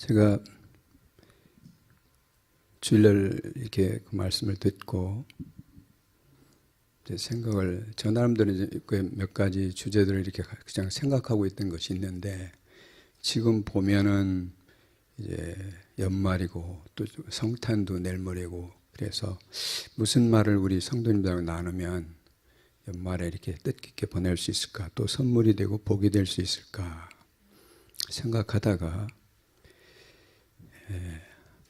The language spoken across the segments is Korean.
제가 주일날 이렇게 그 말씀을 듣고 이제 생각을, 저 나름대로 이제 몇 가지 주제들을 이렇게 그냥 생각하고 있던 것이 있는데, 지금 보면은 이제 연말이고 또 성탄도 내일 모레고, 그래서 무슨 말을 우리 성도님들하고 나누면 연말에 이렇게 뜻깊게 보낼 수 있을까, 또 선물이 되고 복이 될 수 있을까 생각하다가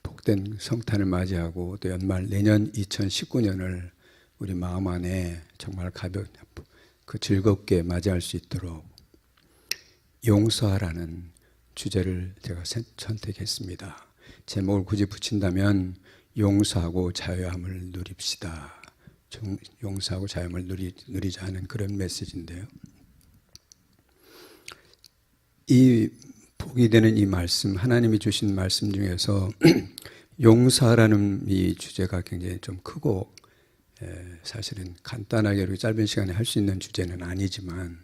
복된 성탄을 맞이하고 또 연말 내년 2019년을 우리 마음 안에 정말 그 즐겁게 맞이할 수 있도록 용서하라는 주제를 제가 선택했습니다. 제목을 굳이 붙인다면 용서하고 자유함을 누립시다. 용서하고 자유함을 누리자 하는 그런 메시지인데요. 이 복이 되는 이 말씀, 하나님이 주신 말씀 중에서 용서하라는 이 주제가 굉장히 좀 크고, 사실은 간단하게 이렇게 짧은 시간에 할 수 있는 주제는 아니지만,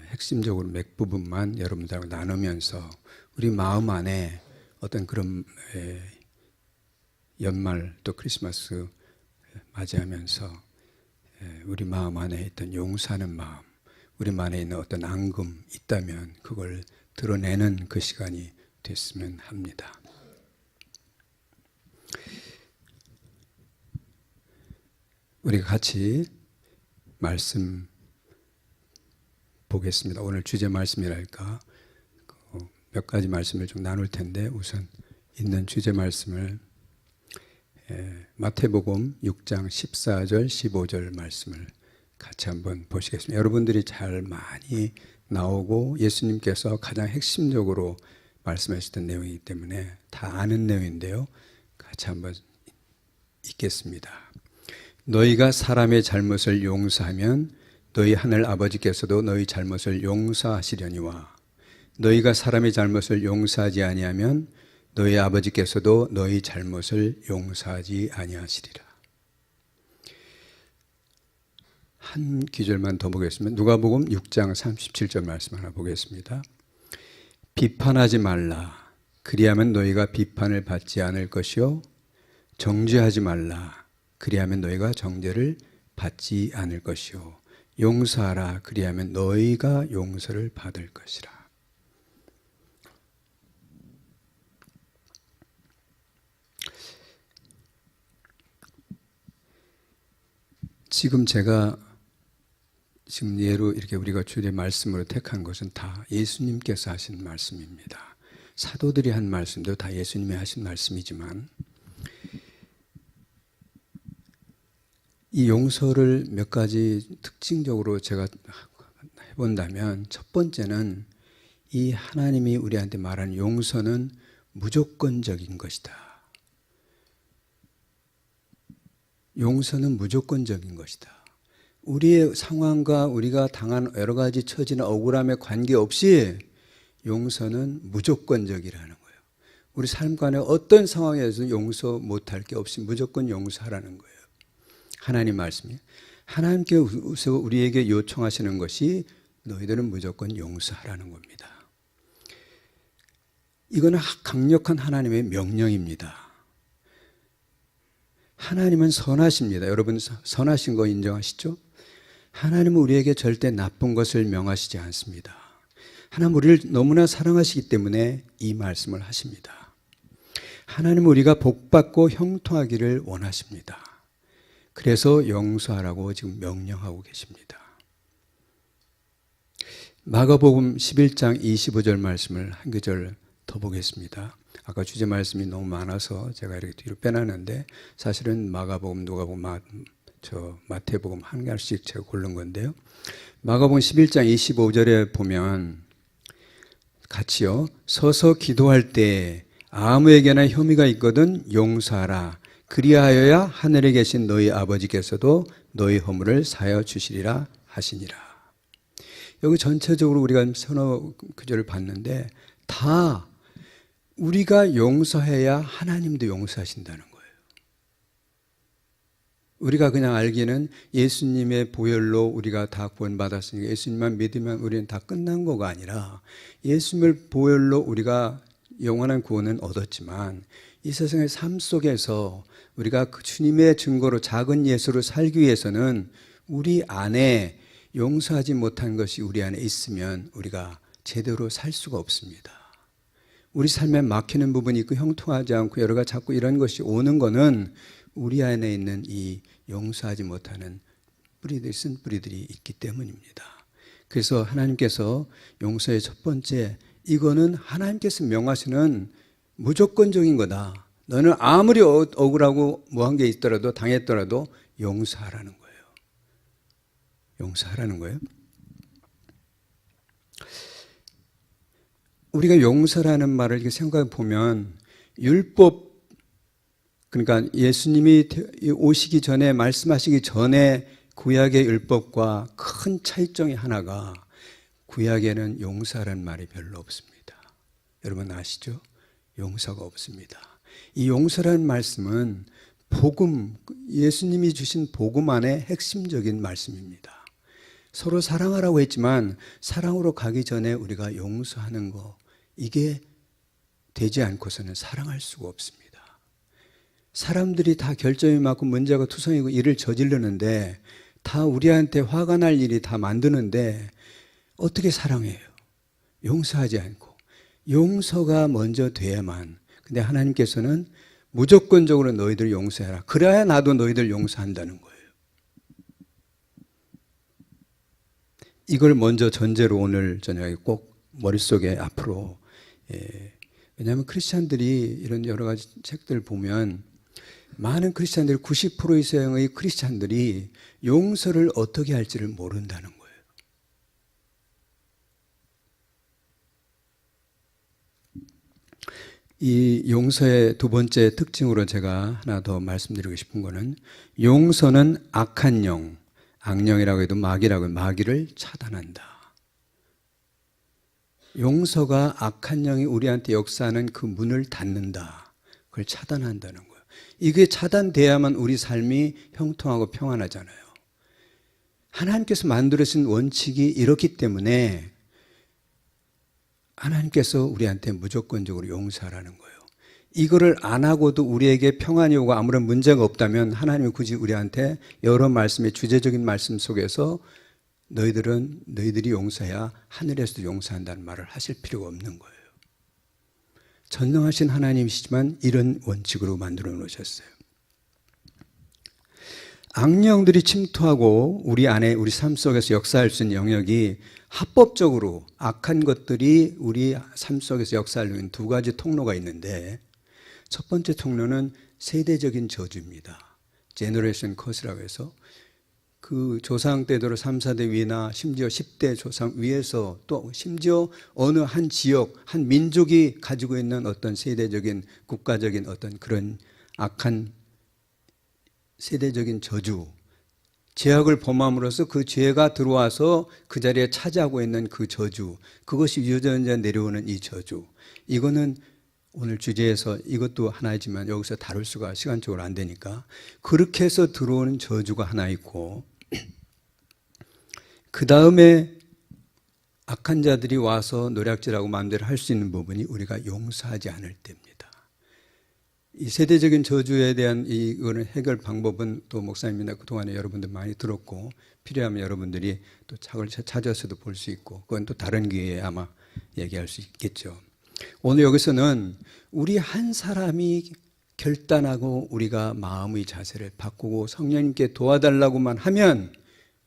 핵심적으로 몇 부분만 여러분들하고 나누면서 우리 마음 안에 어떤 그런 연말 또 크리스마스 맞이하면서 우리 마음 안에 있던 용서하는 마음, 우리 안에 있는 어떤 앙금 있다면 그걸 드러내는 그 시간이 됐으면 합니다. 우리가 같이 말씀 보겠습니다. 오늘 주제 말씀이랄까, 몇 가지 말씀을 좀 나눌 텐데, 우선 있는 주제 말씀을 마태복음 6장 14절 15절 말씀을 같이 한번 보시겠습니다. 여러분들이 잘 많이 나오고 예수님께서 가장 핵심적으로 말씀하셨던 내용이기 때문에 다 아는 내용인데요, 같이 한번 읽겠습니다. 너희가 사람의 잘못을 용서하면 너희 하늘 아버지께서도 너희 잘못을 용서하시려니와 너희가 사람의 잘못을 용서하지 아니하면 너희 아버지께서도 너희 잘못을 용서하지 아니하시리라. 한 기절만 더 보겠습니다. 누가복음 6장 37절 말씀 하나 보겠습니다. 비판하지 말라. 그리하면 너희가 비판을 받지 않을 것이요. 정죄하지 말라. 그리하면 너희가 정죄를 받지 않을 것이요. 용서하라. 그리하면 너희가 용서를 받을 것이라. 지금 제가 예로 이렇게 우리가 주의 말씀으로 택한 것은 다 예수님께서 하신 말씀입니다. 사도들이 한 말씀도 다 예수님이 하신 말씀이지만, 이 용서를 몇 가지 특징적으로 제가 해본다면, 첫 번째는 이 하나님이 우리한테 말하는 용서는 무조건적인 것이다. 용서는 무조건적인 것이다. 우리의 상황과 우리가 당한 여러 가지 처지나 억울함에 관계없이 용서는 무조건적이라는 거예요. 우리 삶간에 어떤 상황에서 용서 못할 게 없이 무조건 용서하라는 거예요. 하나님 말씀이에요. 하나님께서 우리에게 요청하시는 것이 너희들은 무조건 용서하라는 겁니다. 이거는 강력한 하나님의 명령입니다. 하나님은 선하십니다. 여러분 선하신 거 인정하시죠? 하나님은 우리에게 절대 나쁜 것을 명하시지 않습니다. 하나님 우리를 너무나 사랑하시기 때문에 이 말씀을 하십니다. 하나님은 우리가 복받고 형통하기를 원하십니다. 그래서 용서하라고 지금 명령하고 계십니다. 마가복음 11장 25절 말씀을 한 구절 더 보겠습니다. 아까 주제 말씀이 너무 많아서 제가 이렇게 뒤로 빼놨는데, 사실은 마가복음, 누가복음, 마태복음 한 가지씩 제가 고른 건데요. 마가복음 11장 25절에 보면 같이요. 서서 기도할 때 아무에게나 혐의가 있거든 용서하라. 그리하여야 하늘에 계신 너희 아버지께서도 너희 허물을 사하여 주시리라 하시니라. 여기 전체적으로 우리가 서너 구절을 봤는데 다 우리가 용서해야 하나님도 용서하신다는 거예요. 우리가 그냥 알기는 예수님의 보혈로 우리가 다 구원받았으니까 예수님만 믿으면 우리는 다 끝난 거가 아니라, 예수님의 보혈로 우리가 영원한 구원은 얻었지만 이 세상의 삶 속에서 우리가 그 주님의 증거로 작은 예수로 살기 위해서는 우리 안에 용서하지 못한 것이 우리 안에 있으면 우리가 제대로 살 수가 없습니다. 우리 삶에 막히는 부분이 있고 형통하지 않고 여러 가지 자꾸 이런 것이 오는 거는 우리 안에 있는 이 용서하지 못하는 뿌리들이 쓴 뿌리들이 있기 때문입니다. 그래서 하나님께서 용서의 첫 번째, 이거는 하나님께서 명하시는 무조건적인 거다. 너는 아무리 억울하고 뭐한 게 있더라도 당했더라도 용서하라는 거예요. 용서하라는 거예요. 우리가 용서라는 말을 이렇게 생각해 보면 율법, 그러니까 예수님이 오시기 전에 말씀하시기 전에 구약의 율법과 큰 차이점이 하나가 구약에는 용서라는 말이 별로 없습니다. 여러분 아시죠? 용서가 없습니다. 이 용서라는 말씀은 복음, 예수님이 주신 복음 안에 핵심적인 말씀입니다. 서로 사랑하라고 했지만 사랑으로 가기 전에 우리가 용서하는 거, 이게 되지 않고서는 사랑할 수가 없습니다. 사람들이 다 결점이 많고 문제가 투성이고 일을 저지르는데 다 우리한테 화가 날 일이 다 만드는데 어떻게 사랑해요? 용서하지 않고. 용서가 먼저 돼야만. 근데 하나님께서는 무조건적으로 너희들 용서해라. 그래야 나도 너희들 용서한다는 거예요. 이걸 먼저 전제로 오늘 저녁에 꼭 머릿속에 앞으로, 왜냐하면 크리스찬들이 이런 여러 가지 책들 보면 많은 크리스찬들, 90% 이상의 크리스찬들이 용서를 어떻게 할지를 모른다는 거예요. 이 용서의 두 번째 특징으로 제가 하나 더 말씀드리고 싶은 거는 용서는 악한 영, 악령이라고 해도 마귀라고 해도 마귀를 차단한다. 용서가 악한 영이 우리한테 역사하는 그 문을 닫는다. 그걸 차단한다는 거예요. 이게 차단돼야만 우리 삶이 형통하고 평안하잖아요. 하나님께서 만들어진 원칙이 이렇기 때문에 하나님께서 우리한테 무조건적으로 용서하라는 거예요. 이거를 안 하고도 우리에게 평안이 오고 아무런 문제가 없다면 하나님이 굳이 우리한테 여러 말씀의 주제적인 말씀 속에서 너희들이 용서해야 하늘에서도 용서한다는 말을 하실 필요가 없는 거예요. 전능하신 하나님이시지만 이런 원칙으로 만들어 놓으셨어요. 악령들이 침투하고 우리 안에 우리 삶 속에서 역사할 수 있는 영역이 합법적으로 악한 것들이 우리 삶 속에서 역사할 수 있는 두 가지 통로가 있는데 첫 번째 통로는 세대적인 저주입니다. 제너레이션 커스라고 해서 그 조상 때대로 3, 4대 위나 심지어 10대 조상 위에서 또 심지어 어느 한 지역, 한 민족이 가지고 있는 어떤 세대적인 국가적인 어떤 그런 악한 세대적인 저주, 죄악을 범함으로써 그 죄가 들어와서 그 자리에 차지하고 있는 그 저주, 그것이 유전자 내려오는 이 저주, 이거는 오늘 주제에서 이것도 하나이지만 여기서 다룰 수가 시간적으로 안 되니까 그렇게 해서 들어오는 저주가 하나 있고 그 다음에 악한 자들이 와서 노략질하고 마음대로 할 수 있는 부분이 우리가 용서하지 않을 때입니다. 이 세대적인 저주에 대한 이거는 해결 방법은 또 목사님이나 그동안에 여러분들 많이 들었고 필요하면 여러분들이 또 책을 찾아서도 볼 수 있고 그건 또 다른 기회에 아마 얘기할 수 있겠죠. 오늘 여기서는 우리 한 사람이 결단하고 우리가 마음의 자세를 바꾸고 성령님께 도와달라고만 하면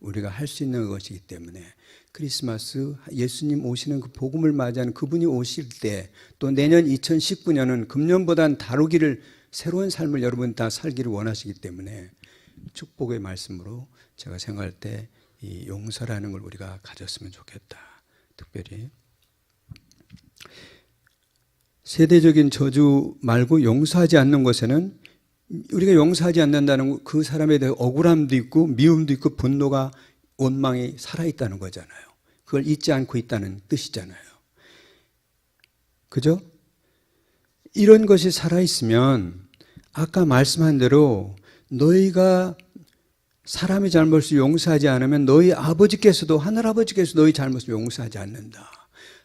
우리가 할 수 있는 것이기 때문에 크리스마스 예수님 오시는 그 복음을 맞이하는 그분이 오실 때 또 내년 2019년은 금년보다는 다루기를 새로운 삶을 여러분 다 살기를 원하시기 때문에 축복의 말씀으로 제가 생각할 때 이 용서라는 걸 우리가 가졌으면 좋겠다. 특별히 세대적인 저주 말고 용서하지 않는 것에는 우리가 용서하지 않는다는 그 사람에 대해 억울함도 있고 미움도 있고 분노가 원망이 살아있다는 거잖아요. 그걸 잊지 않고 있다는 뜻이잖아요. 그죠? 이런 것이 살아있으면 아까 말씀한 대로 너희가 사람의 잘못을 용서하지 않으면 너희 아버지께서도 하늘아버지께서 너희 잘못을 용서하지 않는다.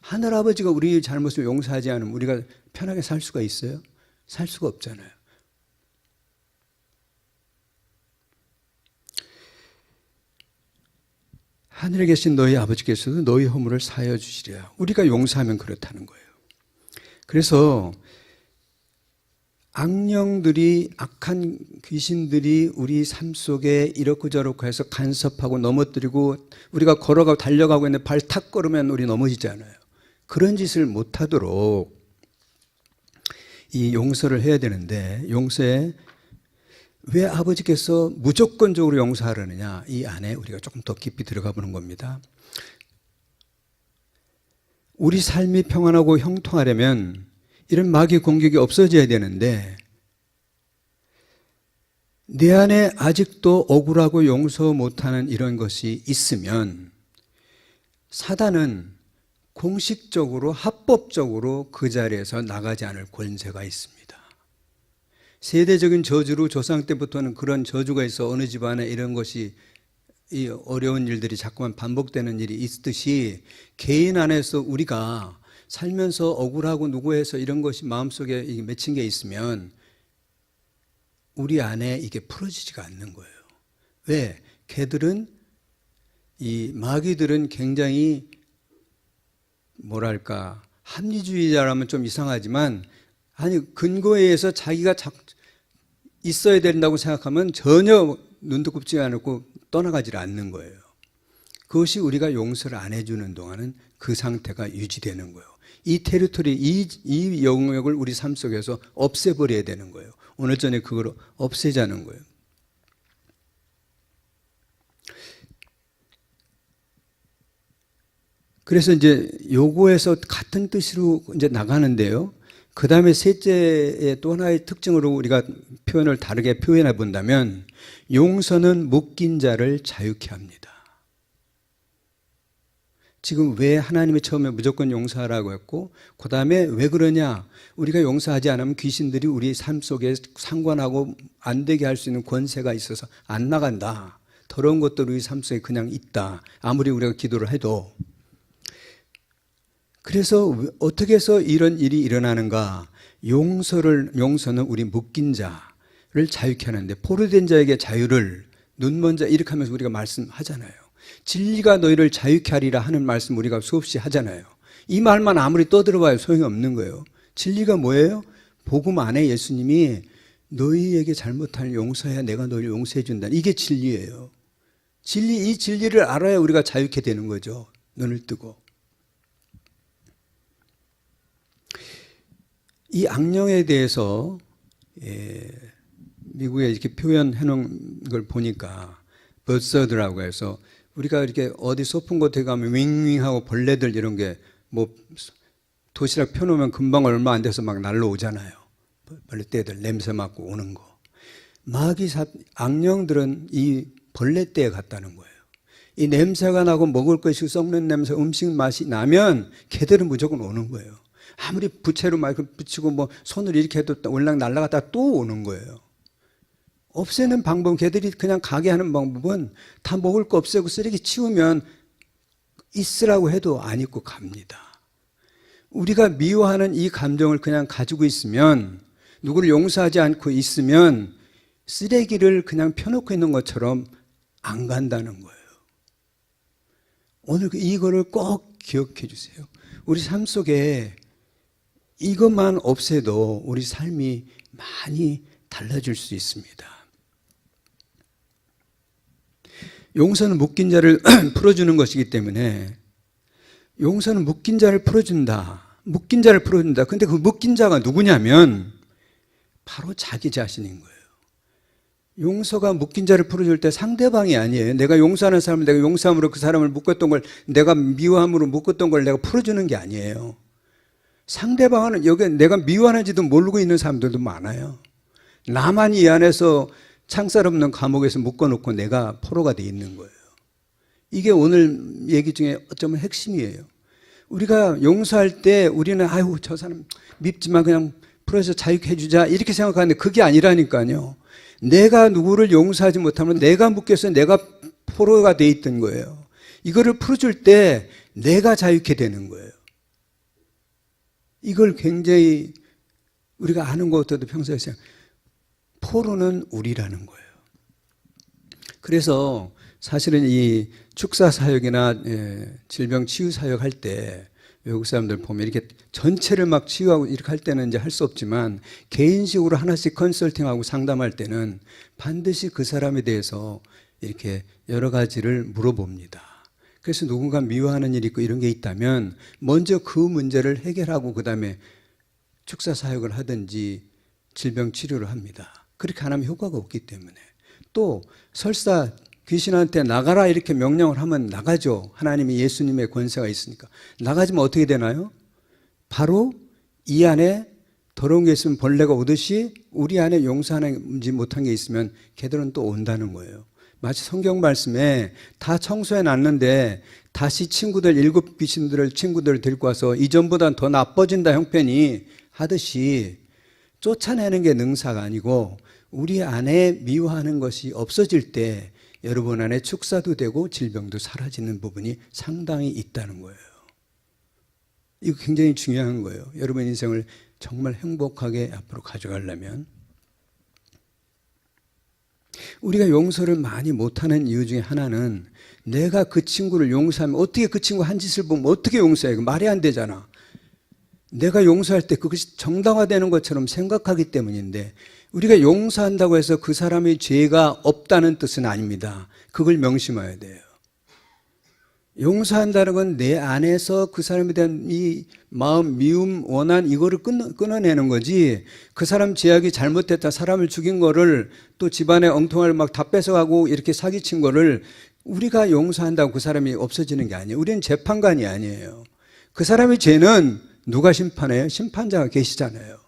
하늘아버지가 우리 잘못을 용서하지 않으면 우리가 편하게 살 수가 있어요? 살 수가 없잖아요. 하늘에 계신 너희 아버지께서도 너희 허물을 사하여 주시리라. 우리가 용서하면 그렇다는 거예요. 그래서 악령들이, 악한 귀신들이 우리 삶 속에 이렇고 저렇고 해서 간섭하고 넘어뜨리고, 우리가 걸어가고 달려가고 있는데 발 탁 걸으면 우리 넘어지잖아요. 그런 짓을 못하도록 이 용서를 해야 되는데, 용서에 왜 아버지께서 무조건적으로 용서하려느냐, 이 안에 우리가 조금 더 깊이 들어가 보는 겁니다. 우리 삶이 평안하고 형통하려면 이런 마귀 공격이 없어져야 되는데, 내 안에 아직도 억울하고 용서 못하는 이런 것이 있으면 사단은 공식적으로, 합법적으로 그 자리에서 나가지 않을 권세가 있습니다. 세대적인 저주로 조상 때부터는 그런 저주가 있어 어느 집안에 이런 것이, 이 어려운 일들이 자꾸만 반복되는 일이 있듯이, 개인 안에서 우리가 살면서 억울하고 누구해서 이런 것이 마음속에 맺힌 게 있으면 우리 안에 이게 풀어지지가 않는 거예요. 왜? 걔들은, 이 마귀들은 굉장히 뭐랄까, 합리주의자라면 좀 이상하지만, 아니, 근거에 의해서 자기가 있어야 된다고 생각하면 전혀 눈도 굽지 않고 떠나가지 않는 거예요. 그것이 우리가 용서를 안 해주는 동안은 그 상태가 유지되는 거예요. 이 테리토리, 이 영역을 우리 삶 속에서 없애버려야 되는 거예요. 오늘 전에 그걸 없애자는 거예요. 그래서 이제 요거에서 같은 뜻으로 이제 나가는데요. 그 다음에 셋째의 또 하나의 특징으로 우리가 표현을 다르게 표현해 본다면, 용서는 묶인 자를 자유케 합니다. 지금 왜 하나님이 처음에 무조건 용서하라고 했고, 그 다음에 왜 그러냐, 우리가 용서하지 않으면 귀신들이 우리 삶 속에 상관하고 안 되게 할 수 있는 권세가 있어서 안 나간다. 더러운 것들 우리 삶 속에 그냥 있다. 아무리 우리가 기도를 해도. 그래서 어떻게 해서 이런 일이 일어나는가? 용서는 우리 묶인 자를 자유케 하는데, 포로된 자에게 자유를, 눈먼 자, 이렇게 하면서 우리가 말씀하잖아요. 진리가 너희를 자유케 하리라 하는 말씀 우리가 수없이 하잖아요. 이 말만 아무리 떠들어봐야 소용이 없는 거예요. 진리가 뭐예요? 복음 안에 예수님이 너희에게 잘못할 용서해야 내가 너희를 용서해 준다. 이게 진리예요. 이 진리를 알아야 우리가 자유케 되는 거죠. 눈을 뜨고. 이 악령에 대해서 미국에 이렇게 표현해 놓은 걸 보니까, 버서드라고 해서, 우리가 이렇게 어디 소풍 곳에 가면 윙윙하고 벌레들 이런 게 뭐 도시락 펴놓으면 금방 얼마 안 돼서 막 날라오잖아요. 벌레떼들 냄새 맡고 오는 거. 악령들은 이 벌레떼에 갔다는 거예요. 이 냄새가 나고 먹을 것이 썩는 냄새, 음식 맛이 나면 걔들은 무조건 오는 거예요. 아무리 부채로 막 붙이고 뭐 손을 이렇게 해도 올랑 날아갔다 또 오는 거예요. 없애는 방법, 걔들이 그냥 가게 하는 방법은 다 먹을 거 없애고 쓰레기 치우면 있으라고 해도 안 있고 갑니다. 우리가 미워하는 이 감정을 그냥 가지고 있으면, 누구를 용서하지 않고 있으면 쓰레기를 그냥 펴놓고 있는 것처럼 안 간다는 거예요. 오늘 이거를 꼭 기억해 주세요. 우리 삶 속에 이것만 없애도 우리 삶이 많이 달라질 수 있습니다. 용서는 묶인 자를 풀어주는 것이기 때문에, 용서는 묶인 자를 풀어준다. 묶인 자를 풀어준다. 근데 그 묶인 자가 누구냐면 바로 자기 자신인 거예요. 용서가 묶인 자를 풀어줄 때 상대방이 아니에요. 내가 용서하는 사람을, 내가 용서함으로 그 사람을 묶었던 걸, 내가 미워함으로 묶었던 걸 내가 풀어주는 게 아니에요. 상대방은, 여기 내가 미워하는지도 모르고 있는 사람들도 많아요. 나만 이 안에서 창살 없는 감옥에서 묶어놓고 내가 포로가 돼 있는 거예요. 이게 오늘 얘기 중에 어쩌면 핵심이에요. 우리가 용서할 때 우리는 아유 저 사람 밉지만 그냥 풀어서 자유케 해주자 이렇게 생각하는데 그게 아니라니까요. 내가 누구를 용서하지 못하면 내가 묶여서 내가 포로가 돼 있던 거예요. 이거를 풀어줄 때 내가 자유케 되는 거예요. 이걸 굉장히 우리가 아는 것도 평소에 포로는 우리라는 거예요. 그래서 사실은 이 축사 사역이나 질병 치유 사역 할 때 외국 사람들 보면 이렇게 전체를 막 치유하고 이렇게 할 때는 이제 할 수 없지만 개인식으로 하나씩 컨설팅하고 상담할 때는 반드시 그 사람에 대해서 이렇게 여러 가지를 물어봅니다. 그래서 누군가 미워하는 일이 있고 이런 게 있다면 먼저 그 문제를 해결하고 그 다음에 축사 사역을 하든지 질병 치료를 합니다. 그렇게 안 하면 효과가 없기 때문에. 또 설사 귀신한테 나가라 이렇게 명령을 하면 나가죠. 하나님이 예수님의 권세가 있으니까. 나가지면 어떻게 되나요? 바로 이 안에 더러운 게 있으면 벌레가 오듯이 우리 안에 용서하지 못한 게 있으면 걔들은 또 온다는 거예요. 마치 성경 말씀에 다 청소해 놨는데 다시 친구들 7 귀신들을 친구들을 데리고 와서 이전보다 더 나빠진다 형편이 하듯이 쫓아내는 게 능사가 아니고 우리 안에 미워하는 것이 없어질 때 여러분 안에 축사도 되고 질병도 사라지는 부분이 상당히 있다는 거예요. 이거 굉장히 중요한 거예요. 여러분 인생을 정말 행복하게 앞으로 가져가려면 우리가 용서를 많이 못하는 이유 중에 하나는 내가 그 친구를 용서하면 어떻게 그 친구 한 짓을 보면 어떻게 용서해? 말이 안 되잖아. 내가 용서할 때 그것이 정당화되는 것처럼 생각하기 때문인데 우리가 용서한다고 해서 그 사람의 죄가 없다는 뜻은 아닙니다. 그걸 명심해야 돼요. 용서한다는 건 내 안에서 그 사람에 대한 이 마음, 미움, 원한 이거를 끊어내는 거지 그 사람 죄악이 잘못됐다 사람을 죽인 거를 또 집안에 엉뚱하게 막 다 뺏어가고 이렇게 사기친 거를 우리가 용서한다고 그 사람이 없어지는 게 아니에요. 우리는 재판관이 아니에요. 그 사람의 죄는 누가 심판해요? 심판자가 계시잖아요.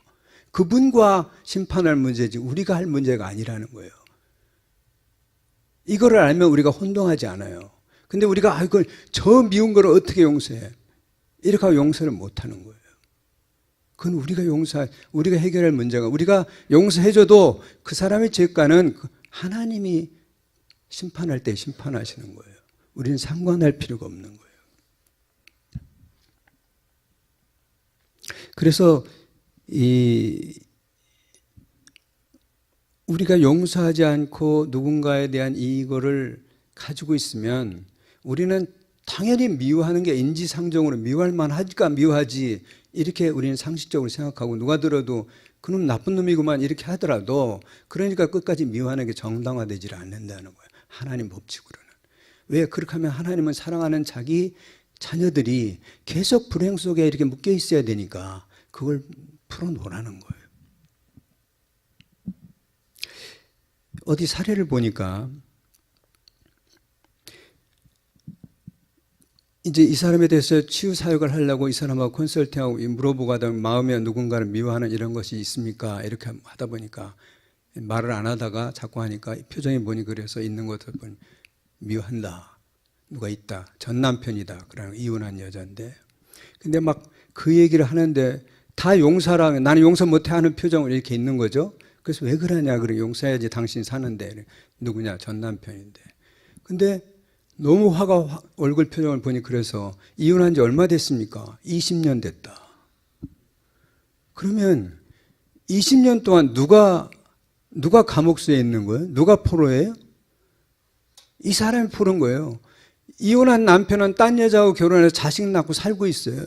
그분과 심판할 문제지 우리가 할 문제가 아니라는 거예요. 이거를 알면 우리가 혼동하지 않아요. 근데 우리가 이걸 저 미운 거를 어떻게 용서해? 이렇게 하고 용서를 못하는 거예요. 그건 우리가 해결할 문제가 우리가 용서해줘도 그 사람의 죄가는 하나님이 심판할 때 심판하시는 거예요. 우리는 상관할 필요가 없는 거예요. 그래서 우리가 용서하지 않고 누군가에 대한 이거를 가지고 있으면 우리는 당연히 미워하는 게 인지상정으로 미워할 만하니까 미워하지 이렇게 우리는 상식적으로 생각하고 누가 들어도 그놈 나쁜 놈이구만 이렇게 하더라도 그러니까 끝까지 미워하는 게 정당화되지 않는다는 거예요. 하나님 법칙으로는. 왜 그렇게 하면 하나님은 사랑하는 자기 자녀들이 계속 불행 속에 이렇게 묶여 있어야 되니까 그걸 풀어놓으라는 거예요. 어디 사례를 보니까 이제 이 사람에 대해서 치유 사역을 하려고 이 사람하고 컨설팅하고 물어보고 하다 마음에 누군가를 미워하는 이런 것이 있습니까? 이렇게 하다 보니까 말을 안 하다가 자꾸 하니까 표정이 보니 그래서 있는 것을 보니 미워한다. 누가 있다. 전 남편이다. 그러는 이혼한 여자인데 근데 막 그 얘기를 하는데 다 용서라. 나는 용서 못해 하는 표정을 이렇게 있는 거죠. 그래서 왜 그러냐. 그래 용서해야지 당신 사는데. 누구냐. 전 남편인데. 근데 너무 화가 얼굴 표정을 보니 그래서 이혼한 지 얼마 됐습니까? 20년 됐다. 그러면 20년 동안 누가 감옥수에 있는 거예요? 누가 포로예요? 이 사람이 포로인 거예요. 이혼한 남편은 딴 여자하고 결혼해서 자식 낳고 살고 있어요.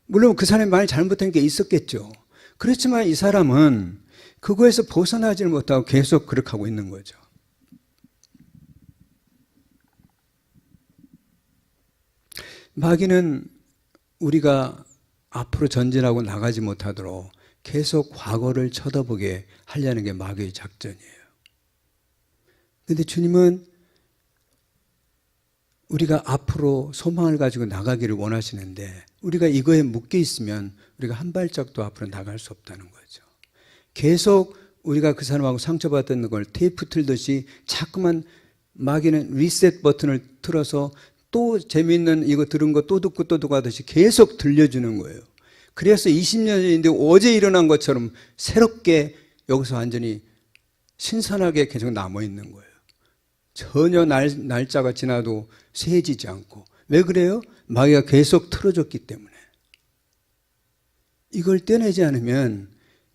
물론 그 사람이 많이 잘못한 게 있었겠죠. 그렇지만 이 사람은 그거에서 벗어나지를 못하고 계속 그렇게 하고 있는 거죠. 마귀는 우리가 앞으로 전진하고 나가지 못하도록 계속 과거를 쳐다보게 하려는 게 마귀의 작전이에요. 그런데 주님은 우리가 앞으로 소망을 가지고 나가기를 원하시는데 우리가 이거에 묶여 있으면 우리가 한 발짝도 앞으로 나갈 수 없다는 거죠. 계속 우리가 그 사람하고 상처받았던 걸 테이프 틀듯이 자꾸만 마귀는 리셋 버튼을 틀어서 또 재미있는 이거 들은 거 또 듣고 또 듣고 하듯이 계속 들려주는 거예요. 그래서 20년인데 어제 일어난 것처럼 새롭게 여기서 완전히 신선하게 계속 남아있는 거예요. 전혀 날짜가 지나도 세지지 않고. 왜 그래요? 마귀가 계속 틀어줬기 때문에. 이걸 떼내지 않으면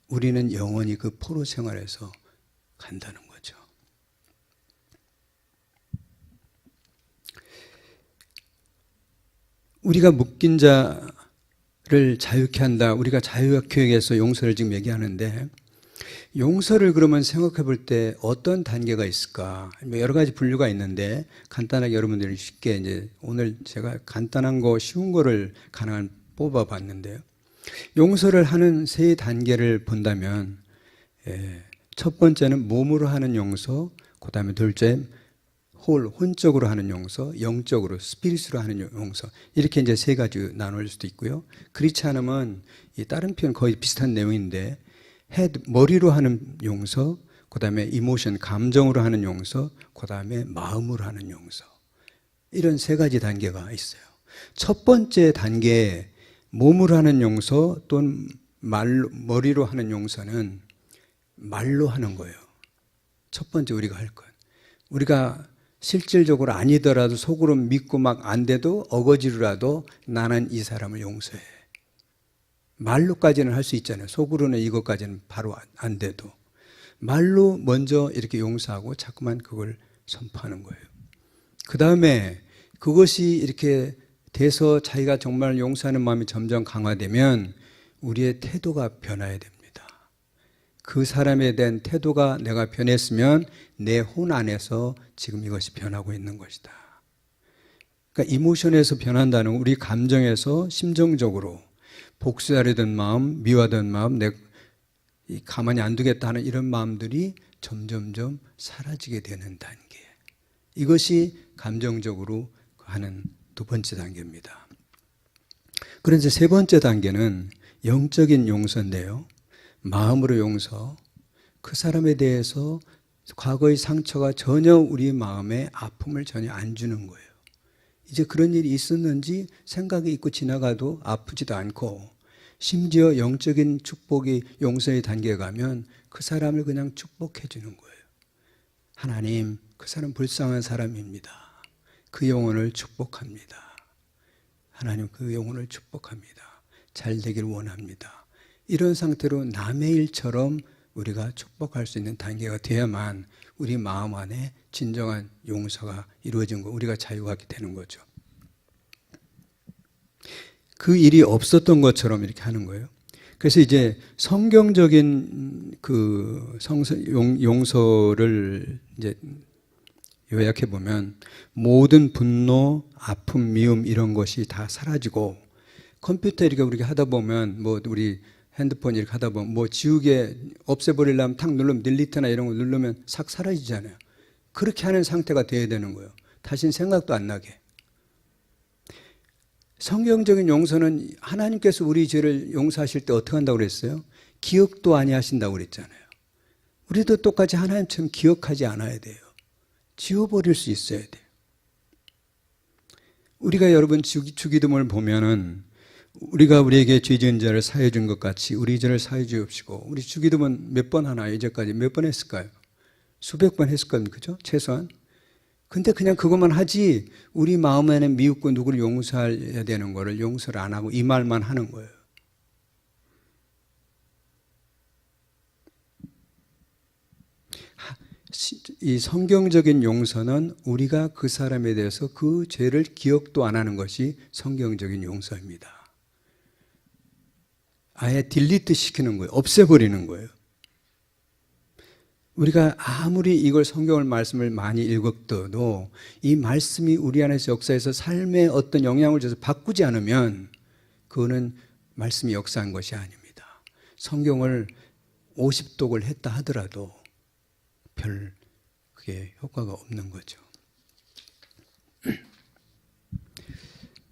우리는 영원히 그 포로 생활에서 간다는 거죠. 우리가 묶인 자를 자유케 한다. 우리가 자유교육에서 용서를 지금 얘기하는데, 용서를 그러면 생각해 볼 때 어떤 단계가 있을까? 여러 가지 분류가 있는데 간단하게 여러분들이 쉽게 이제 오늘 제가 간단한 거 쉬운 거를 가능한 뽑아 봤는데요. 용서를 하는 세 단계를 본다면, 첫 번째는 몸으로 하는 용서, 그 다음에 둘째 혼적으로 하는 용서, 영적으로 스피릿으로 하는 용서, 이렇게 이제 세 가지 나눌 수도 있고요. 그렇지 않으면 이 다른 표현 거의 비슷한 내용인데 머리로 하는 용서, 그 다음에 이모션 감정으로 하는 용서, 그 다음에 마음으로 하는 용서, 이런 세 가지 단계가 있어요. 첫 번째 단계 몸으로 하는 용서 또는 머리로 하는 용서는 말로 하는 거예요. 첫 번째 우리가 할 건, 우리가 실질적으로 아니더라도 속으로 믿고 막 안 돼도 어거지로라도 나는 이 사람을 용서해. 말로까지는 할 수 있잖아요. 속으로는 이것까지는 바로 안 돼도 말로 먼저 이렇게 용서하고 자꾸만 그걸 선포하는 거예요. 그 다음에 그것이 이렇게 돼서 자기가 정말 용서하는 마음이 점점 강화되면 우리의 태도가 변화해야 됩니다. 그 사람에 대한 태도가 내가 변했으면 내 혼 안에서 지금 이것이 변하고 있는 것이다. 그러니까 이모션에서 변한다는 우리 감정에서 심정적으로 복수하려던 마음, 미워하던 마음, 가만히 안 두겠다 하는 이런 마음들이 점점점 사라지게 되는 단계. 이것이 감정적으로 하는 두 번째 단계입니다. 그런데 세 번째 단계는 영적인 용서인데요. 마음으로 용서, 그 사람에 대해서 과거의 상처가 전혀 우리 마음에 아픔을 전혀 안 주는 거예요. 이제 그런 일이 있었는지 생각이 있고 지나가도 아프지도 않고, 심지어 영적인 축복이 용서의 단계에 가면 그 사람을 그냥 축복해 주는 거예요. 하나님, 그 사람 불쌍한 사람입니다. 그 영혼을 축복합니다. 하나님, 그 영혼을 축복합니다. 잘 되길 원합니다. 이런 상태로 남의 일처럼 우리가 축복할 수 있는 단계가 되어야만 우리 마음 안에 진정한 용서가 이루어진 거, 우리가 자유하게 되는 거죠. 그 일이 없었던 것처럼 이렇게 하는 거예요. 그래서 이제 성경적인 그 용서를 이제 요약해 보면 모든 분노, 아픔, 미움 이런 것이 다 사라지고, 컴퓨터 이렇게 우리가 하다 보면 뭐 우리 핸드폰 이렇게 하다 보면 뭐 지우개 없애버리려면 탁 누르면 딜리트나 이런 거 누르면 싹 사라지잖아요. 그렇게 하는 상태가 돼야 되는 거예요. 다시는 생각도 안 나게. 성경적인 용서는 하나님께서 우리 죄를 용서하실 때 어떻게 한다고 그랬어요? 기억도 아니하신다고 그랬잖아요. 우리도 똑같이 하나님처럼 기억하지 않아야 돼요. 지워버릴 수 있어야 돼요. 우리가 여러분 주기도문을 보면은 우리가 우리에게 죄 지은 자를 사해 준 것 같이 우리 죄를 사해 주옵시고, 우리 주기도문 몇 번 하나요? 이제까지 몇 번 했을까요? 수백 번 했을 겁니다. 그죠? 최소한. 근데 그냥 그것만 하지 우리 마음 안에 미웃고 누구를 용서해야 되는 거를 용서를 안 하고 이 말만 하는 거예요. 이 성경적인 용서는 우리가 그 사람에 대해서 그 죄를 기억도 안 하는 것이 성경적인 용서입니다. 아예 딜리트 시키는 거예요. 없애버리는 거예요. 우리가 아무리 이걸 성경을 말씀을 많이 읽어도 이 말씀이 우리 안에서 역사해서 삶에 어떤 영향을 줘서 바꾸지 않으면 그거는 말씀이 역사한 것이 아닙니다. 성경을 50독을 했다 하더라도 별 그게 효과가 없는 거죠.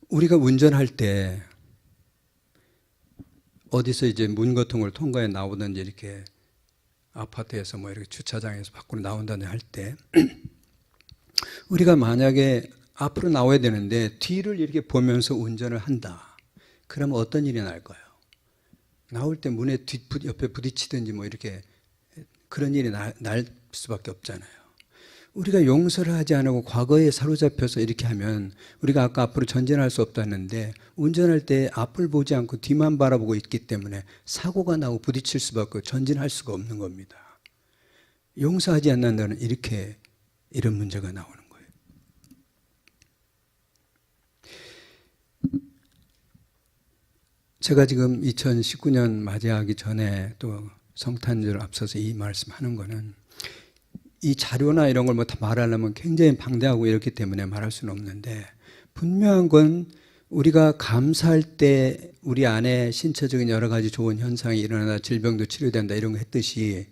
우리가 운전할 때 어디서 이제 문 같은 걸 통과해 나오든지 이렇게 아파트에서 뭐 이렇게 주차장에서 밖으로 나온다든지 할 때 우리가 만약에 앞으로 나와야 되는데 뒤를 이렇게 보면서 운전을 한다. 그러면 어떤 일이 날까요? 나올 때 문에 옆에 부딪히든지 뭐 이렇게 그런 일이 날 수밖에 없잖아요. 우리가 용서를 하지 않고 과거에 사로잡혀서 이렇게 하면 우리가 아까 앞으로 전진할 수 없다는데 운전할 때 앞을 보지 않고 뒤만 바라보고 있기 때문에 사고가 나고 부딪힐 수밖에 전진할 수가 없는 겁니다. 용서하지 않는다는 이렇게 이런 문제가 나오는 거예요. 제가 지금 2019년 맞이하기 전에 또 성탄절 앞서서 이 말씀하는 거는 이 자료나 이런 걸 뭐 다 말하려면 굉장히 방대하고 이렇기 때문에 말할 수는 없는데 분명한 건 우리가 감사할 때 우리 안에 신체적인 여러 가지 좋은 현상이 일어나다 질병도 치료된다 이런 거 했듯이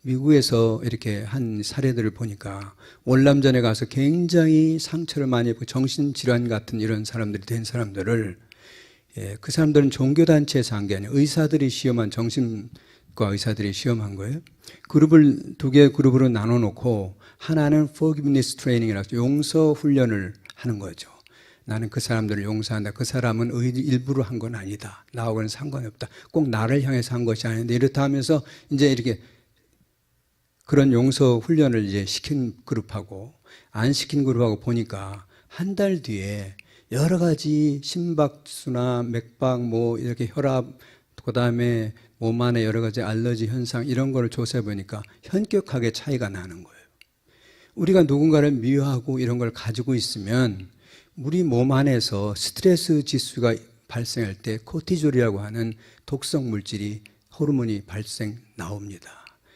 미국에서 이렇게 한 사례들을 보니까 월남전에 가서 굉장히 상처를 많이 입고 정신질환 같은 이런 사람들이 된 사람들을 그 사람들은 종교단체에서 한 게 아니에요. 의사들이 시험한 정신과 의사들이 시험한 거예요. 그룹을 두 개의 그룹으로 나눠 놓고 하나는 forgiveness training이라고 용서 훈련을 하는 거죠. 나는 그 사람들을 용서한다. 그 사람은 일부러 한 건 아니다. 나하고는 상관이 없다. 꼭 나를 향해서 한 것이 아닌데 이렇다 하면서 이제 이렇게 그런 용서 훈련을 이제 시킨 그룹하고 안 시킨 그룹하고 보니까 한 달 뒤에 여러 가지 심박수나 맥박 뭐 이렇게 혈압 그다음에 몸 안에 여러 가지 알러지 현상 이런 거를 조사해 보니까 현격하게 차이가 나는 거예요. 우리가 누군가를 미워하고 이런 걸 가지고 있으면 우리 몸 안에서 스트레스 지수가 발생할 때 코티졸이라고 하는 독성 물질이 호르몬이 발생 나옵니다.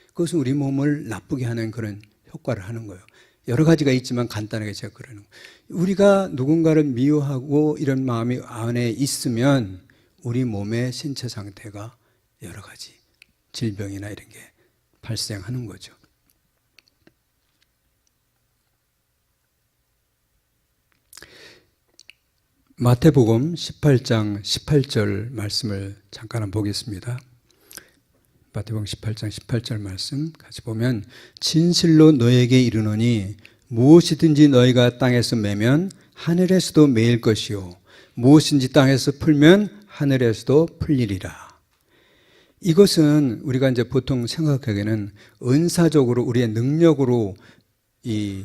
그것은 우리 몸을 나쁘게 하는 그런 효과를 하는 거예요. 여러 가지가 있지만 간단하게 제가 그러는 거예요. 우리가 누군가를 미워하고 이런 마음이 안에 있으면 우리 몸의 신체 상태가 여러 가지 질병이나 이런 게 발생하는 거죠. 마태복음 18장 18절 말씀을 잠깐 보겠습니다. 마태복음 18장 18절 말씀 같이 보면 진실로 너에게 이르노니 무엇이든지 너희가 땅에서 매면 하늘에서도 매일 것이요 무엇인지 땅에서 풀면 하늘에서도 풀리리라. 이것은 우리가 이제 보통 생각하기에는 은사적으로 우리의 능력으로 이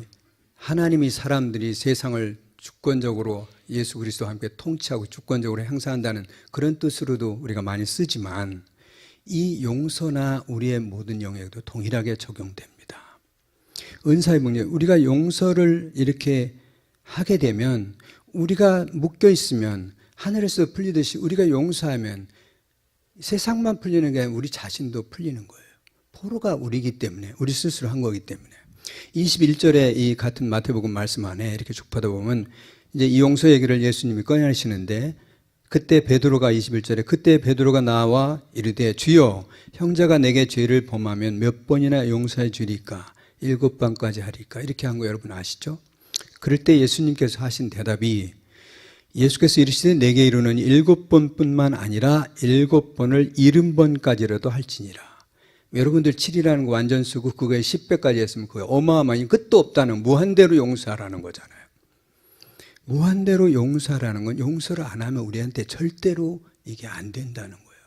하나님이 사람들이 세상을 주권적으로 예수 그리스도와 함께 통치하고 주권적으로 행사한다는 그런 뜻으로도 우리가 많이 쓰지만 이 용서나 우리의 모든 영역에도 동일하게 적용됩니다. 은사의 능력, 우리가 용서를 이렇게 하게 되면 우리가 묶여 있으면 하늘에서 풀리듯이 우리가 용서하면 세상만 풀리는 게 아니라 우리 자신도 풀리는 거예요. 포로가 우리이기 때문에 우리 스스로 한 거기 때문에 21절에 이 같은 마태복음 말씀 안에 이렇게 쭉 보다 보면 이제 이 용서 얘기를 예수님이 꺼내시는데 그때 베드로가 21절에 그때 베드로가 나와 이르되 주여 형제가 내게 죄를 범하면 몇 번이나 용서해 주리까 7번까지 하리까 이렇게 한 거 여러분 아시죠? 그럴 때 예수님께서 하신 대답이 예수께서 이르시되 내게 이르노니 7번뿐만 아니라 7번을 70번까지라도 할지니라. 여러분들 7이라는 거 완전 쓰고 그거에 10배까지 했으면 그거 어마어마한 끝도 없다는 무한대로 용서하라는 거잖아요. 무한대로 용서하라는 건 용서를 안 하면 우리한테 절대로 이게 안 된다는 거예요.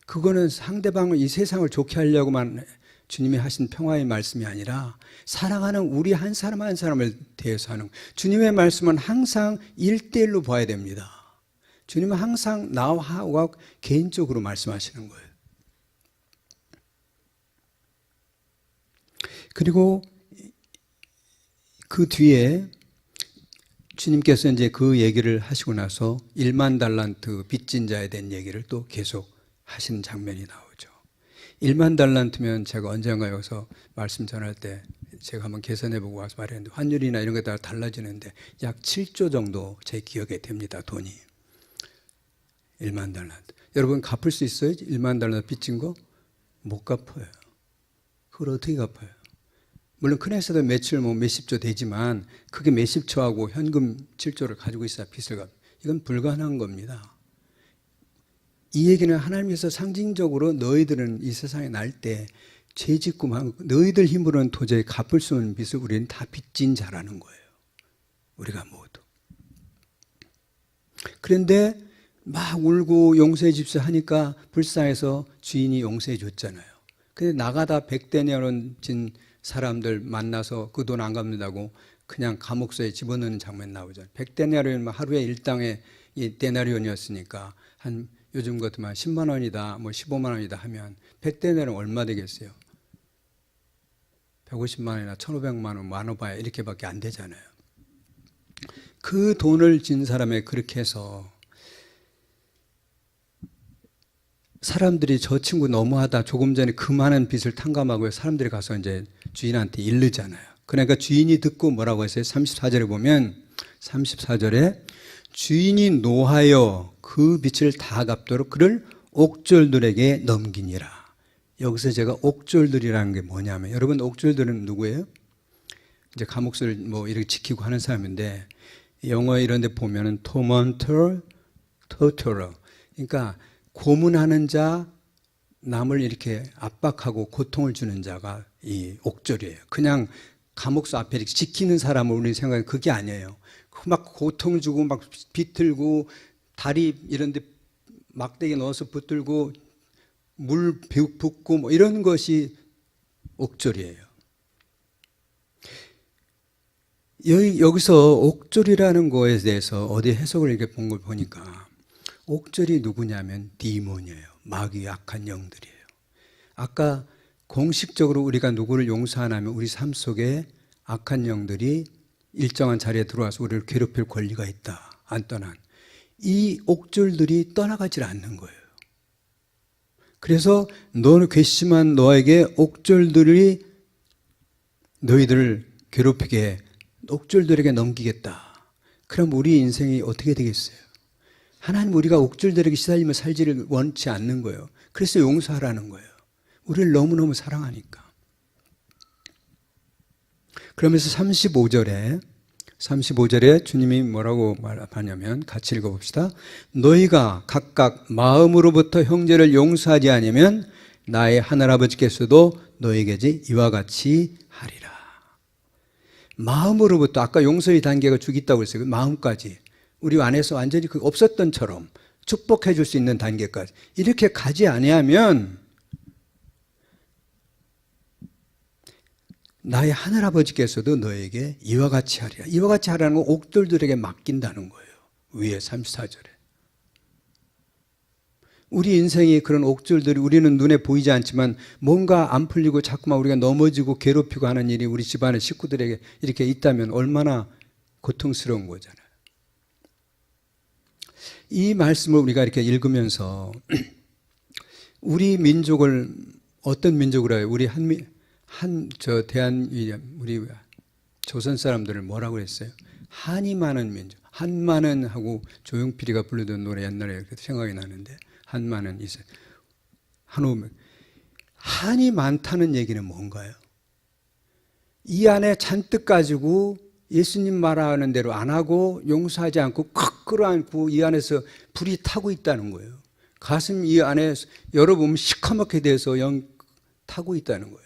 그거는 상대방을 이 세상을 좋게 하려고만 주님이 하신 평화의 말씀이 아니라 사랑하는 우리 한 사람 한 사람을 대해서 하는 거예요. 주님의 말씀은 항상 1대1로 봐야 됩니다. 주님은 항상 나와 개인적으로 말씀하시는 거예요. 그리고 그 뒤에 주님께서 이제 그 얘기를 하시고 나서 1만 달란트 빚진 자에 대한 얘기를 또 계속 하시는 장면이 나오죠. 1만 달란트면 제가 언젠가 여기서 말씀 전할 때 제가 한번 계산해보고 와서 말했는데 환율이나 이런 게 다 달라지는데 약 7조 정도 제 기억에 됩니다. 돈이. 1만 달란트. 여러분 갚을 수 있어요? 1만 달란트 빚진 거? 못 갚아요. 그걸 어떻게 갚아요? 물론 큰 회사도 매출 뭐 몇십조 되지만 그게 몇십조하고 현금 7조를 가지고 있어야 빚을 갚아요. 이건 불가능한 겁니다. 이 얘기는 하나님께서 상징적으로 너희들은 이 세상에 날 때 죄 짓고 너희들 힘으로는 도저히 갚을 수 없는 빚을 우리는 다 빚진 자라는 거예요. 우리가 모두. 그런데 막 울고 용서해 줍시오 하니까 불쌍해서 주인이 용서해 줬잖아요. 근데 나가다 100대녀는 진 사람들 만나서 그 돈 안 갚는다고 그냥 감옥소에 집어넣는 장면 나오잖아요. 100데나리온이면 하루에 일당의 이 데나리온이었으니까 한 요즘 같으면 10만 원이다, 뭐 15만 원이다 하면 100데나리온 얼마 되겠어요? 150만 원이나 1,500만 원, 많아봐야 이렇게밖에 안 되잖아요. 그 돈을 진 사람에 그렇게 해서 사람들이 저 친구 너무하다, 조금 전에 그 많은 빚을 탕감하고 사람들이 가서 이제 주인한테 일르잖아요. 그러니까 주인이 듣고 뭐라고 했어요? 34절에 보면 34절에 주인이 노하여 그 빚을 다 갚도록 그를 옥졸들에게 넘기니라. 여기서 제가 옥졸들이라는 게 뭐냐면, 여러분 옥졸들은 누구예요? 이제 감옥소를 뭐 이렇게 지키고 하는 사람인데, 영어 이런 데 보면은 tormentor, torturer. 그러니까 고문하는 자, 남을 이렇게 압박하고 고통을 주는 자가 이 옥졸이에요. 그냥 감옥소 앞에 이렇게 지키는 사람을 우리 생각하면 그게 아니에요. 막 고통 주고 막 비틀고 다리 이런 데 막대기 넣어서 붙들고 물 붓고 뭐 이런 것이 옥졸이에요. 여기서 옥졸이라는 거에 대해서 어디 해석을 이렇게 본 걸 보니까 옥졸이 누구냐면 디몬이에요. 마귀 악한 영들이에요. 아까 공식적으로 우리가 누구를 용서하냐면 우리 삶 속에 악한 영들이 일정한 자리에 들어와서 우리를 괴롭힐 권리가 있다. 안 떠난. 이 옥졸들이 떠나가질 않는 거예요. 그래서 너는 괘씸한 너에게 옥졸들이 너희들을 괴롭히게 옥졸들에게 넘기겠다. 그럼 우리 인생이 어떻게 되겠어요? 하나님 우리가 옥졸들에게 시달리며 살지를 원치 않는 거예요. 그래서 용서하라는 거예요. 우리를 너무너무 사랑하니까. 그러면서 35절에 주님이 뭐라고 말하냐면 같이 읽어봅시다. 너희가 각각 마음으로부터 형제를 용서하지 않으면 나의 하늘아버지께서도 너희에게 이와 같이 하리라. 마음으로부터, 아까 용서의 단계가 쭉 있다고 했어요. 그 마음까지 우리 안에서 완전히 그 없었던처럼 축복해 줄 수 있는 단계까지 이렇게 가지 아니하면 나의 하늘아버지께서도 너에게 이와 같이 하리라. 이와 같이 하라는 건 옥졸들에게 맡긴다는 거예요. 위에 34절에. 우리 인생이 그런 옥졸들이 우리는 눈에 보이지 않지만 뭔가 안 풀리고 자꾸만 우리가 넘어지고 괴롭히고 하는 일이 우리 집안의 식구들에게 이렇게 있다면 얼마나 고통스러운 거잖아요. 이 말씀을 우리가 이렇게 읽으면서 우리 민족을 어떤 민족으로 해요? 우리 우리 조선 사람들을 뭐라고 했어요? 한이 많은 민족. 한마는 하고 조용필이가 부르던 노래 옛날에 생각이 나는데 한마는 있어요. 한이 많다는 얘기는 뭔가요? 이 안에 잔뜩 가지고 예수님 말하는 대로 안 하고 용서하지 않고 콱 끌어안고 이 안에서 불이 타고 있다는 거예요. 가슴 이 안에 열어보면 시커멓게 돼서 타고 있다는 거예요.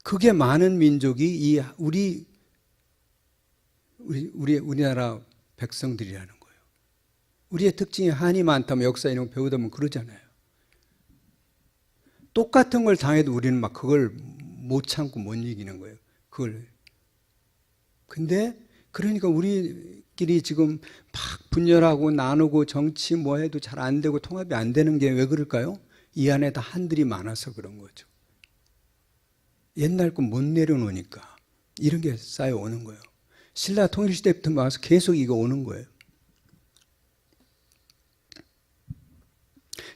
그게 많은 민족이 우리나라 백성들이라는 거예요. 우리의 특징이 한이 많다면 역사 이런 거 배우다 보면 그러잖아요. 똑같은 걸 당해도 우리는 막 그걸 못 참고 못 이기는 거예요. 근데 그러니까 우리끼리 지금 막 분열하고 나누고 정치 뭐 해도 잘 안 되고 통합이 안 되는 게 왜 그럴까요? 이 안에 다 한들이 많아서 그런 거죠. 옛날 거 못 내려놓으니까 이런 게 쌓여오는 거예요. 신라 통일시대부터 와서 계속 이거 오는 거예요.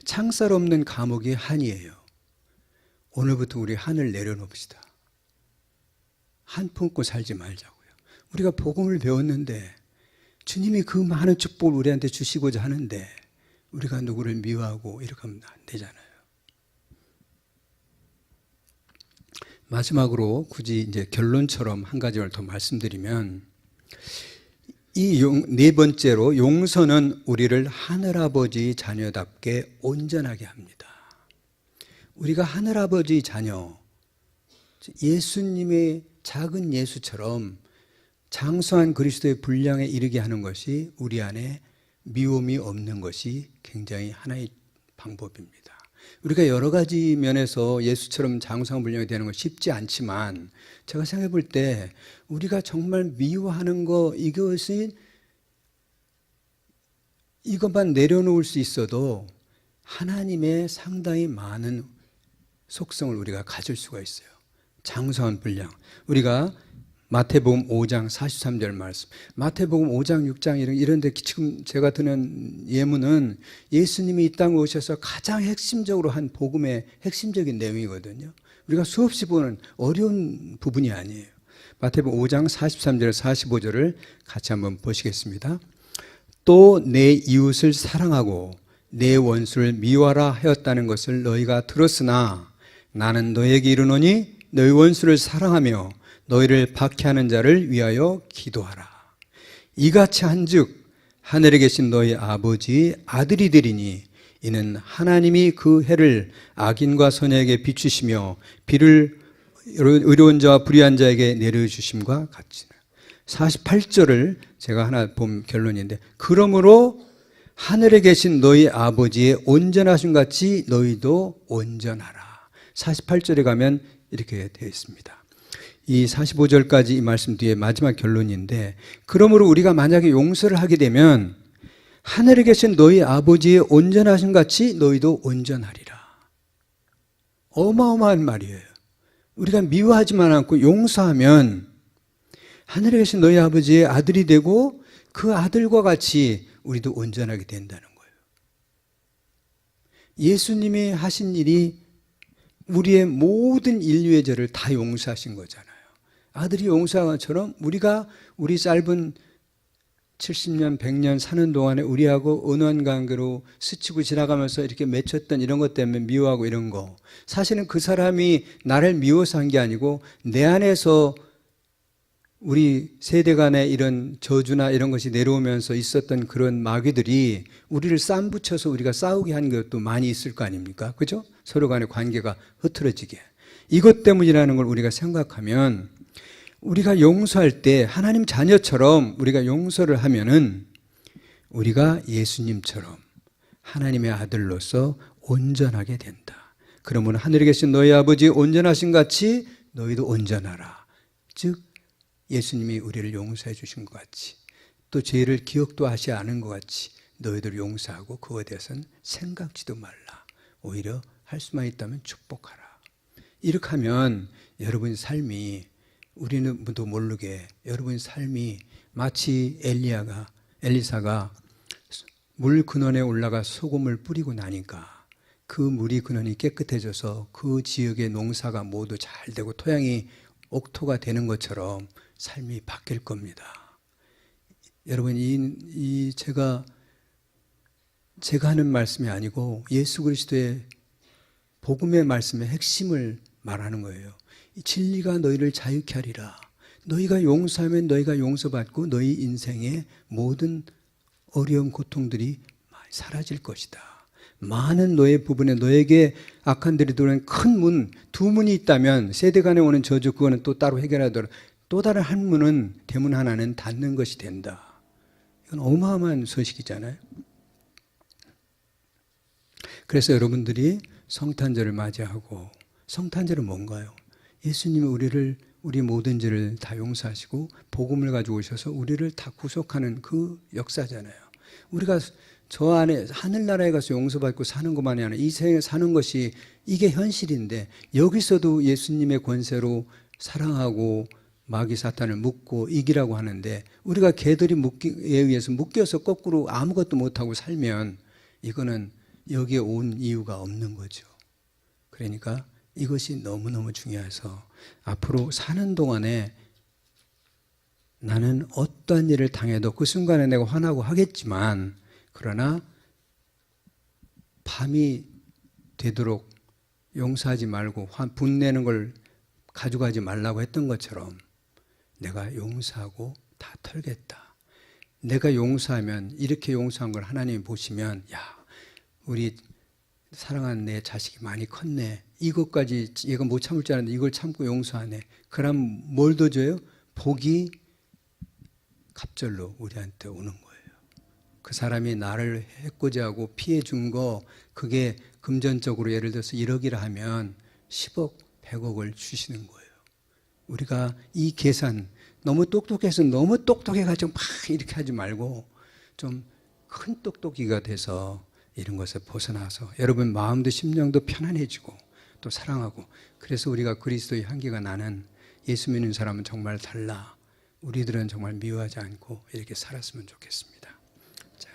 창살 없는 감옥이 한이에요. 오늘부터 우리 한을 내려놓읍시다. 한 품고 살지 말자고요. 우리가 복음을 배웠는데 주님이 그 많은 축복을 우리한테 주시고자 하는데 우리가 누구를 미워하고 이렇게 하면 안 되잖아요. 마지막으로 굳이 이제 결론처럼 한 가지를 더 말씀드리면 이 네 번째로 용서는 우리를 하늘아버지 자녀답게 온전하게 합니다. 우리가 하늘아버지 자녀, 예수님의 작은 예수처럼 장수한 그리스도의 분량에 이르게 하는 것이 우리 안에 미움이 없는 것이 굉장히 하나의 방법입니다. 우리가 여러 가지 면에서 예수처럼 장성불량이 되는 건 쉽지 않지만 제가 생각해 볼 때 우리가 정말 미워하는 거 이것만 내려놓을 수 있어도 하나님의 상당히 많은 속성을 우리가 가질 수가 있어요. 장성한 분량. 우리가 마태복음 5장 43절 말씀, 마태복음 5장 6장 이런 데 지금 제가 드는 예문은 예수님이 이 땅에 오셔서 가장 핵심적으로 한 복음의 핵심적인 내용이거든요. 우리가 수없이 보는 어려운 부분이 아니에요. 마태복음 5장 43절 45절을 같이 한번 보시겠습니다. 또 내 이웃을 사랑하고 내 원수를 미워하라 하였다는 것을 너희가 들었으나 나는 너희에게 이르노니 너희 원수를 사랑하며 너희를 박해하는 자를 위하여 기도하라. 이같이 한즉 하늘에 계신 너희 아버지의 아들이 되리니 이는 하나님이 그 해를 악인과 선에게 비추시며 비를 의로운 자와 불의한 자에게 내려주심과 같으니라. 48절을 제가 하나 본 결론인데 그러므로 하늘에 계신 너희 아버지의 온전하심 같이 너희도 온전하라. 48절에 가면 이렇게 되어 있습니다. 이 45절까지 이 말씀 뒤에 마지막 결론인데 그러므로 우리가 만약에 용서를 하게 되면 하늘에 계신 너희 아버지의 온전하심 같이 너희도 온전하리라. 어마어마한 말이에요. 우리가 미워하지만 않고 용서하면 하늘에 계신 너희 아버지의 아들이 되고 그 아들과 같이 우리도 온전하게 된다는 거예요. 예수님이 하신 일이 우리의 모든 인류의 죄를 다 용서하신 거잖아요. 아들이 용서한 것처럼 우리가 우리 짧은 70년, 100년 사는 동안에 우리하고 은원 관계로 스치고 지나가면서 이렇게 맺혔던 이런 것 때문에 미워하고 이런 거. 사실은 그 사람이 나를 미워서 한 게 아니고 내 안에서 우리 세대 간의 이런 저주나 이런 것이 내려오면서 있었던 그런 마귀들이 우리를 쌈 붙여서 우리가 싸우게 한 것도 많이 있을 거 아닙니까? 그죠? 서로 간의 관계가 흐트러지게. 이것 때문이라는 걸 우리가 생각하면 우리가 용서할 때 하나님 자녀처럼 우리가 용서를 하면은 우리가 예수님처럼 하나님의 아들로서 온전하게 된다. 그러면 하늘에 계신 너희 아버지 온전하신 같이 너희도 온전하라. 즉 예수님이 우리를 용서해 주신 것 같이 또 죄를 기억도 하지 않은 것 같이 너희들 용서하고 그거에 대해서는 생각지도 말라. 오히려 할 수만 있다면 축복하라. 이렇게 하면 여러분의 삶이 우리는 도 모르게 여러분의 삶이 마치 엘리사가 물 근원에 올라가 소금을 뿌리고 나니까 그 물이 근원이 깨끗해져서 그 지역의 농사가 모두 잘 되고 토양이 옥토가 되는 것처럼 삶이 바뀔 겁니다. 여러분 제가 하는 말씀이 아니고 예수 그리스도의 복음의 말씀의 핵심을 말하는 거예요. 진리가 너희를 자유케 하리라. 너희가 용서하면 너희가 용서받고 너희 인생의 모든 어려운 고통들이 사라질 것이다. 많은 너의 부분에 너에게 악한 들이 들어오는 큰 문, 두 문이 있다면 세대 간에 오는 저주 그거는 또 따로 해결하더라도 또 다른 한 문은 대문 하나는 닫는 것이 된다. 이건 어마어마한 소식이잖아요. 그래서 여러분들이 성탄절을 맞이하고 성탄절은 뭔가요? 예수님이 우리 모든 죄를 다 용서하시고 복음을 가지고 오셔서 우리를 다 구속하는 그 역사잖아요. 우리가 저 안에 하늘나라에 가서 용서받고 사는 것만이 아니라 이 세상에 사는 것이 이게 현실인데 여기서도 예수님의 권세로 사랑하고 마귀 사탄을 묶고 이기라고 하는데 우리가 개들이 묶기에 의해서 묶여서 거꾸로 아무것도 못하고 살면 이거는 여기에 온 이유가 없는 거죠. 그러니까 이것이 너무너무 중요해서 앞으로 사는 동안에 나는 어떠한 일을 당해도 그 순간에 내가 화나고 하겠지만 그러나 밤이 되도록 용서하지 말고 분내는 걸 가져가지 말라고 했던 것처럼 내가 용서하고 다 털겠다. 내가 용서하면 이렇게 용서한 걸 하나님이 보시면 야 우리 사랑하는 내 자식이 많이 컸네. 이것까지 얘가 못 참을 줄 알았는데 이걸 참고 용서하네. 그럼 뭘 더 줘요? 복이 갑절로 우리한테 오는 거예요. 그 사람이 나를 해코지 하고 피해 준 거 그게 금전적으로 예를 들어서 1억이라 하면 10억, 100억을 주시는 거예요. 우리가 이 계산 너무 똑똑해서 너무 똑똑해가지고 막 이렇게 하지 말고 좀 큰 똑똑이가 돼서 이런 것에 벗어나서 여러분 마음도 심령도 편안해지고 또 사랑하고, 그래서 우리가 그리스도의 향기가 나는, 예수 믿는 사람은 정말 달라, 우리들은 정말 미워하지 않고 이렇게 살았으면 좋겠습니다. 자,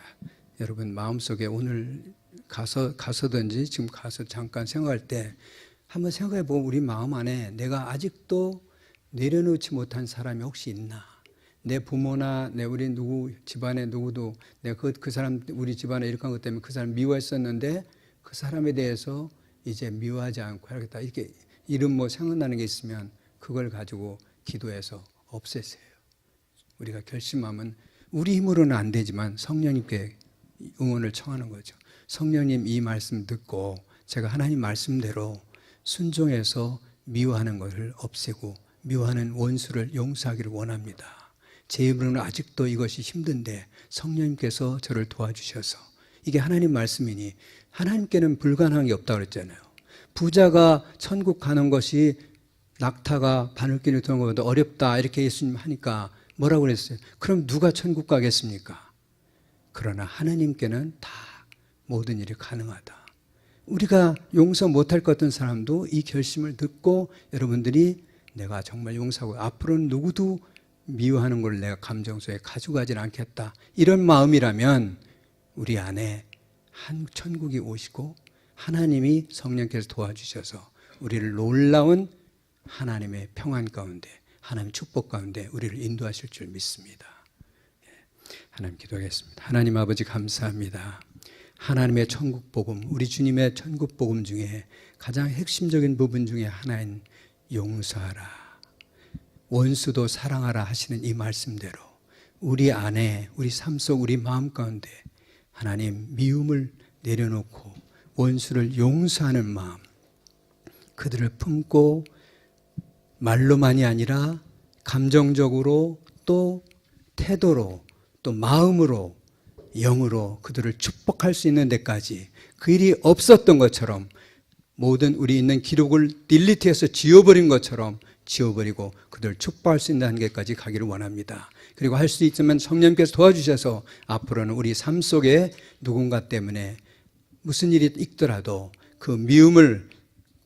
여러분 마음속에 오늘 가서든지 지금 가서 잠깐 생각할 때 한번 생각해 보면 우리 마음 안에 내가 아직도 내려놓지 못한 사람이 혹시 있나? 내 부모나 우리 누구 집안에 누구도 내가 그 사람 우리 집안에 이렇게 한 것 때문에 그 사람 미워했었는데 그 사람에 대해서 이제 미워하지 않고 하겠다, 이렇게 이름 뭐 생각나는 게 있으면 그걸 가지고 기도해서 없애세요. 우리가 결심하면 우리 힘으로는 안 되지만 성령님께 응원을 청하는 거죠. 성령님 이 말씀 듣고 제가 하나님 말씀대로 순종해서 미워하는 것을 없애고 미워하는 원수를 용서하기를 원합니다. 제 입으로는 아직도 이것이 힘든데 성령님께서 저를 도와주셔서, 이게 하나님 말씀이니 하나님께는 불가능한 게 없다고 그랬잖아요. 부자가 천국 가는 것이 낙타가 바늘길을 도는 것보다 어렵다 이렇게 예수님 하니까 뭐라고 그랬어요? 그럼 누가 천국 가겠습니까? 그러나 하나님께는 다 모든 일이 가능하다. 우리가 용서 못할 것 같은 사람도 이 결심을 듣고 여러분들이 내가 정말 용서하고 앞으로는 누구도 미워하는 걸 내가 감정 속에 가져가지는 않겠다, 이런 마음이라면 우리 안에 한 천국이 오시고 하나님이 성령께서 도와주셔서 우리를 놀라운 하나님의 평안 가운데, 하나님의 축복 가운데 우리를 인도하실 줄 믿습니다. 하나님 기도하겠습니다. 하나님 아버지 감사합니다. 하나님의 천국 복음, 우리 주님의 천국 복음 중에 가장 핵심적인 부분 중에 하나인 용서하라, 원수도 사랑하라 하시는 이 말씀대로 우리 안에, 우리 삶 속, 우리 마음 가운데 하나님 미움을 내려놓고 원수를 용서하는 마음, 그들을 품고 말로만이 아니라 감정적으로 또 태도로 또 마음으로 영으로 그들을 축복할 수 있는 데까지, 그 일이 없었던 것처럼 모든 우리 있는 기록을 딜리트해서 지워버린 것처럼 지워버리고 그들을 축복할 수 있는 단계까지 가기를 원합니다. 그리고 할 수 있으면 성령께서 도와주셔서 앞으로는 우리 삶 속에 누군가 때문에 무슨 일이 있더라도 그 미움을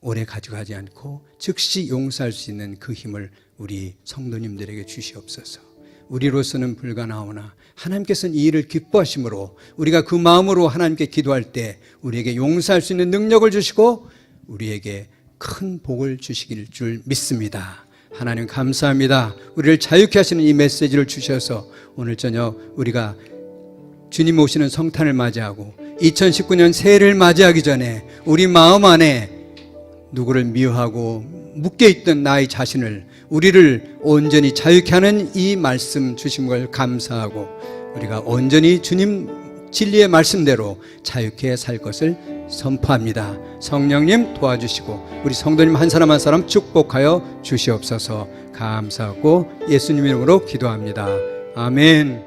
오래 가져가지 않고 즉시 용서할 수 있는 그 힘을 우리 성도님들에게 주시옵소서. 우리로서는 불가능하오나 하나님께서는 이 일을 기뻐하심으로 우리가 그 마음으로 하나님께 기도할 때 우리에게 용서할 수 있는 능력을 주시고 우리에게 큰 복을 주시길 줄 믿습니다. 하나님 감사합니다. 우리를 자유케 하시는 이 메시지를 주셔서 오늘 저녁 우리가 주님 오시는 성탄을 맞이하고 2019년 새해를 맞이하기 전에 우리 마음 안에 누구를 미워하고 묶여있던 나의 자신을, 우리를 온전히 자유케 하는 이 말씀 주신 걸 감사하고 우리가 온전히 주님 진리의 말씀대로 자유케 살 것을 선포합니다. 성령님 도와주시고 우리 성도님 한 사람 한 사람 축복하여 주시옵소서. 감사하고 예수님 이름으로 기도합니다. 아멘.